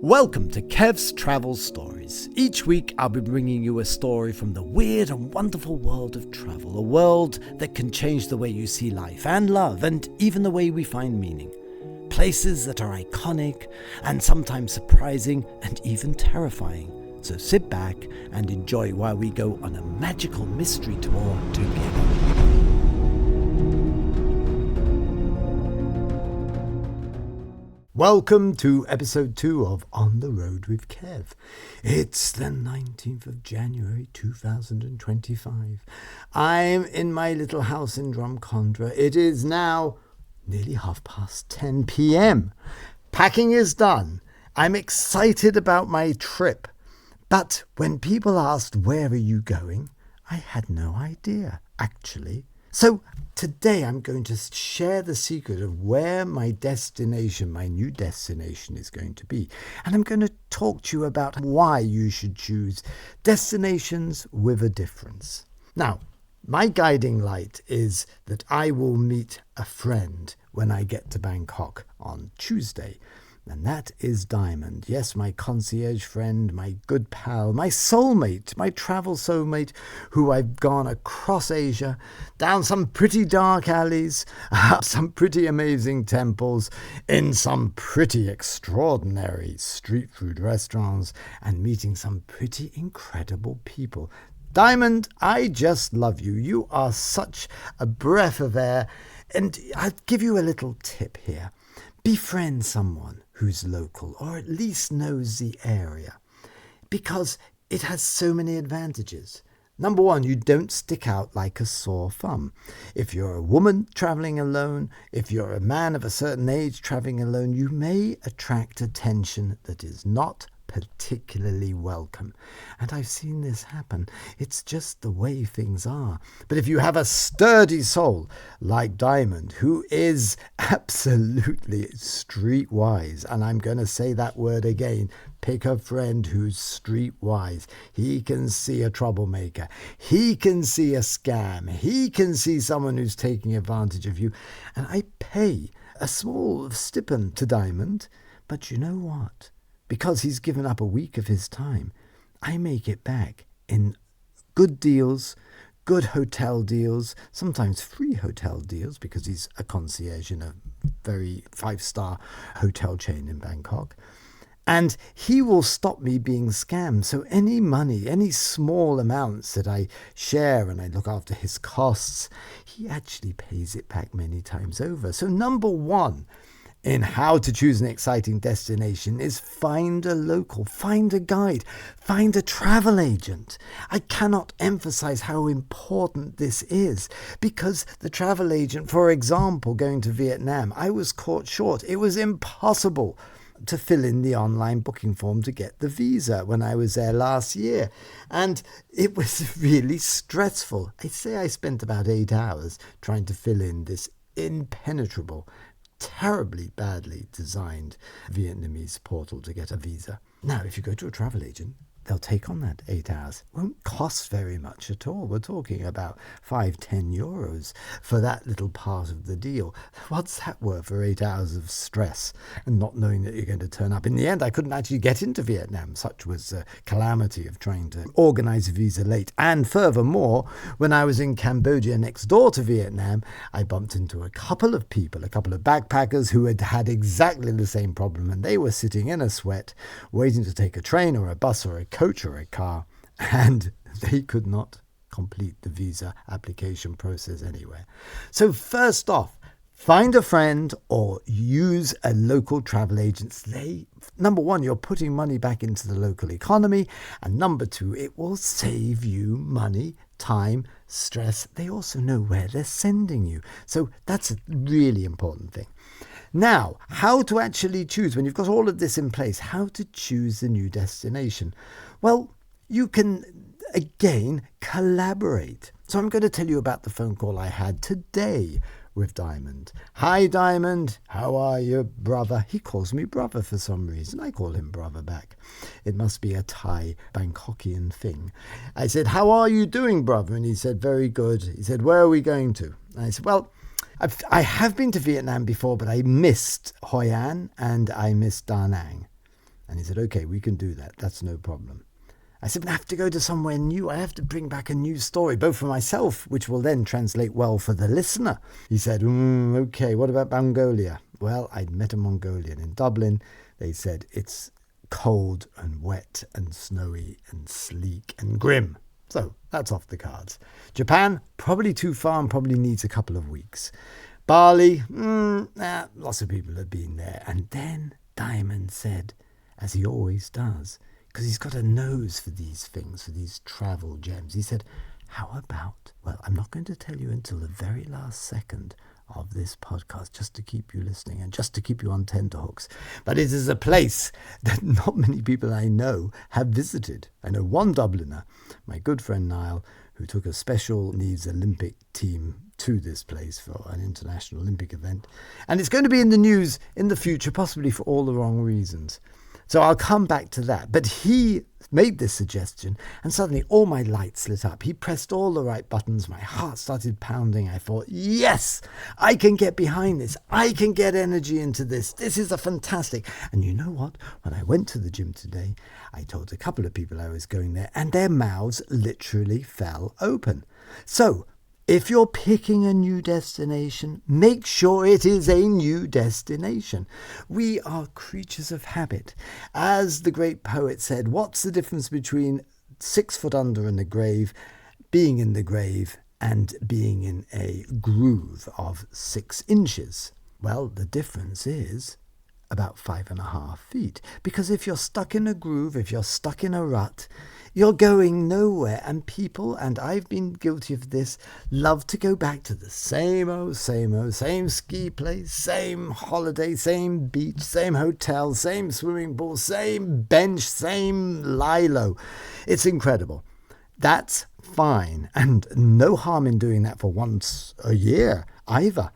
Welcome to Kev's Travel Stories. Each week I'll be bringing you a story from the weird and wonderful world of travel, a world that can change the way you see life and love and even the way we find meaning. Places that are iconic and sometimes surprising and even terrifying. So sit back and enjoy while we go on a magical mystery tour together. Welcome to episode 2 of On the Road with Kev. It's the 19th of January 2025. I'm in my little house in Drumcondra. It is now nearly 10:30 p.m. Packing is done. I'm excited about my trip. But when people asked, "Where are you going?" I had no idea, actually. So today I'm going to share the secret of where my destination, my new destination, is going to be. And I'm going to talk to you about why you should choose destinations with a difference. Now, my guiding light is that I will meet a friend when I get to Bangkok on Tuesday. And that is Diamond. Yes, my concierge friend, my good pal, my soulmate, my travel soulmate, who I've gone across Asia, down some pretty dark alleys, up some pretty amazing temples, in some pretty extraordinary street food restaurants, and meeting some pretty incredible people. Diamond, I just love you. You are such a breath of air. And I'll give you a little tip here. Befriend someone who's local or at least knows the area, because it has so many advantages. Number one, you don't stick out like a sore thumb. If you're a woman traveling alone, if you're a man of a certain age traveling alone, you may attract attention that is not particularly welcome. And I've seen this happen. It's just the way things are. But if you have a sturdy soul like Diamond, who is absolutely streetwise, and I'm going to say that word again, pick a friend who's streetwise. He can see a troublemaker. He can see a scam. He can see someone who's taking advantage of you. And I pay a small stipend to Diamond, but you know what? Because he's given up a week of his time, I make it back in good deals, good hotel deals, sometimes free hotel deals, because he's a concierge in a very 5-star hotel chain in Bangkok. And he will stop me being scammed. So any money, any small amounts that I share and I look after his costs, he actually pays it back many times over. So number one in how to choose an exciting destination is find a local, find a guide, find a travel agent. I cannot emphasize how important this is, because the travel agent, for example, going to Vietnam, I was caught short. It was impossible to fill in the online booking form to get the visa when I was there last year. And it was really stressful. I'd say I spent about 8 hours trying to fill in this impenetrable, terribly badly designed Vietnamese portal to get a visa. Now, if you go to a travel agent, they'll take on that 8 hours. It won't cost very much at all. We're talking about 5-10 euros for that little part of the deal. What's that worth for 8 hours of stress and not knowing that you're going to turn up? In the end, I couldn't actually get into Vietnam. Such was the calamity of trying to organize a visa late. And furthermore, when I was in Cambodia next door to Vietnam, I bumped into a couple of people, a couple of backpackers who had had exactly the same problem. And they were sitting in a sweat, waiting to take a train or a bus or a coach or a car, and they could not complete the visa application process anywhere. So first off, find a friend or use a local travel agent. Number one, you're putting money back into the local economy, and number two, it will save you money, time, stress. They also know where they're sending you. So that's a really important thing. Now, how to actually choose, when you've got all of this in place, how to choose the new destination? Well, you can, again, collaborate. So I'm going to tell you about the phone call I had today with Diamond. Hi, Diamond. How are you, brother? He calls me brother for some reason. I call him brother back. It must be a Thai Bangkokian thing. I said, how are you doing, brother? And he said, very good. He said, where are we going to? And I said, well, I have been to Vietnam before, but I missed Hoi An and I missed Da Nang. And he said, okay, we can do that. That's no problem. I said, but I have to go to somewhere new. I have to bring back a new story, both for myself, which will then translate well for the listener. He said, okay, what about Mongolia? Well, I'd met a Mongolian in Dublin. They said it's cold and wet and snowy and sleek and grim. So that's off the cards. Japan, probably too far and probably needs a couple of weeks. Bali, lots of people have been there. And then Diamond said, as he always does, because he's got a nose for these things, for these travel gems, he said, how about, well, I'm not going to tell you until the very last second of this podcast, just to keep you listening and just to keep you on tenterhooks. But it is a place that not many people I know have visited. I know one Dubliner, my good friend Niall, who took a special needs Olympic team to this place for an international Olympic event. And it's going to be in the news in the future, possibly for all the wrong reasons. So I'll come back to that. But he made this suggestion and suddenly all my lights lit up. He pressed all the right buttons. My heart started pounding. I thought, yes, I can get behind this. I can get energy into this. This is a fantastic. And you know what? When I went to the gym today, I told a couple of people I was going there and their mouths literally fell open. So if you're picking a new destination, make sure it is a new destination. We are creatures of habit. As the great poet said, what's the difference between 6 foot under in the grave, being in the grave, and being in a groove of 6 inches? Well, the difference is about 5.5 feet. Because if you're stuck in a groove, if you're stuck in a rut, you're going nowhere. And people, and I've been guilty of this, love to go back to the same ski place, same holiday, same beach, same hotel, same swimming pool, same bench, same lilo. It's incredible. That's fine. And no harm in doing that for once a year either.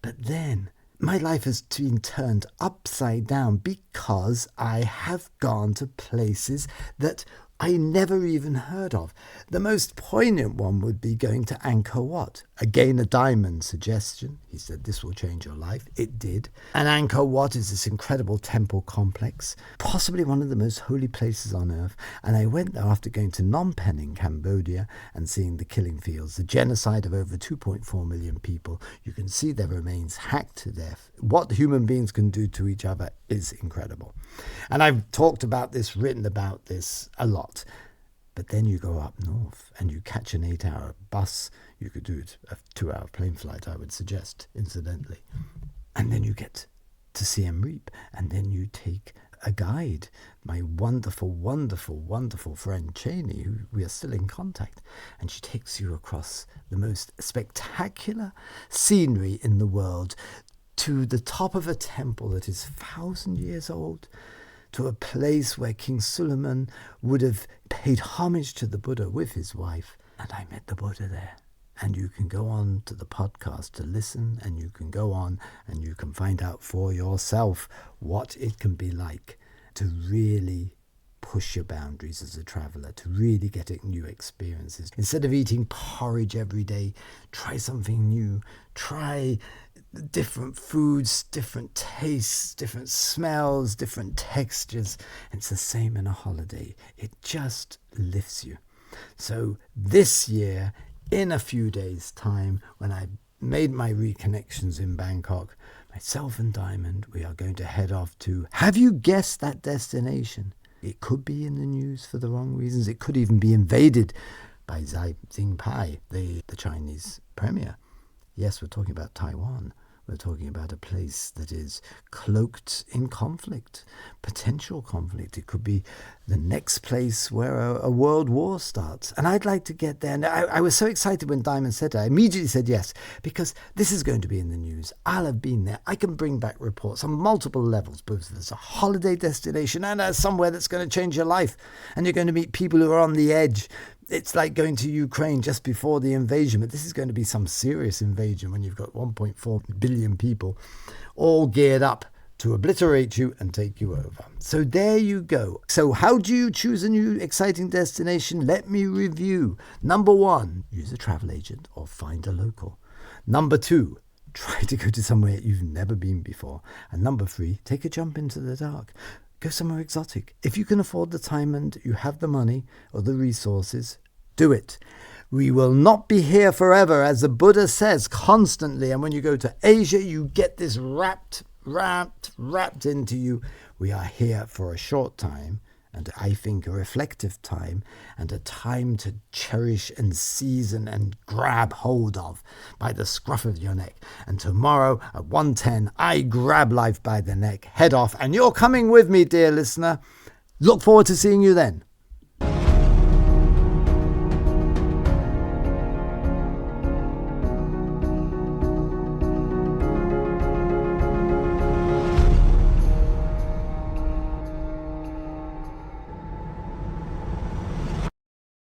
But then my life has been turned upside down because I have gone to places that I never even heard of. The most poignant one would be going to Angkor Wat. Again, a Diamond suggestion. He said, this will change your life. It did. And Angkor Wat is this incredible temple complex, possibly one of the most holy places on earth. And I went there after going to Phnom Penh in Cambodia and seeing the killing fields, the genocide of over 2.4 million people. You can see their remains hacked to death. What human beings can do to each other is incredible. And I've talked about this, written about this a lot. But then you go up north and you catch an 8-hour bus. You could do a 2-hour plane flight, I would suggest, incidentally. And then you get to Siem Reap. And then you take a guide, my wonderful, wonderful, wonderful friend Cheney, who we are still in contact. And she takes you across the most spectacular scenery in the world to the top of a temple that is 1,000 years old, to a place where King Suleiman would have paid homage to the Buddha with his wife. And I met the Buddha there. And you can go on to the podcast to listen, and you can go on and you can find out for yourself what it can be like to really push your boundaries as a traveller, to really get new experiences. Instead of eating porridge every day, try something new. Try different foods, different tastes, different smells, different textures. It's the same in a holiday. It just lifts you. So this year, in a few days' time, when I made my reconnections in Bangkok, myself and Diamond, we are going to head off to, have you guessed that destination? It could be in the news for the wrong reasons. It could even be invaded by Xi Jinping, the Chinese premier. Yes, we're talking about Taiwan. We're talking about a place that is cloaked in conflict, potential conflict. It could be the next place where a world war starts. And I'd like to get there. And I was so excited when Diamond said it. I immediately said yes, because this is going to be in the news. I'll have been there. I can bring back reports on multiple levels, both as a holiday destination and as somewhere that's going to change your life. And you're going to meet people who are on the edge. It's like going to Ukraine just before the invasion, but this is going to be some serious invasion when you've got 1.4 billion people all geared up to obliterate you and take you over. So there you go. So how do you choose a new exciting destination? Let me review. Number 1, use a travel agent or find a local. Number 2, try to go to somewhere you've never been before. And number 3, take a jump into the dark. Go somewhere exotic. If you can afford the time and you have the money or the resources, do it. We will not be here forever, as the Buddha says constantly. And when you go to Asia, you get this wrapped into you. We are here for a short time, and I think a reflective time, and a time to cherish and season and grab hold of by the scruff of your neck. And tomorrow at 1:10, I grab life by the neck, head off, and you're coming with me, dear listener. Look forward to seeing you then.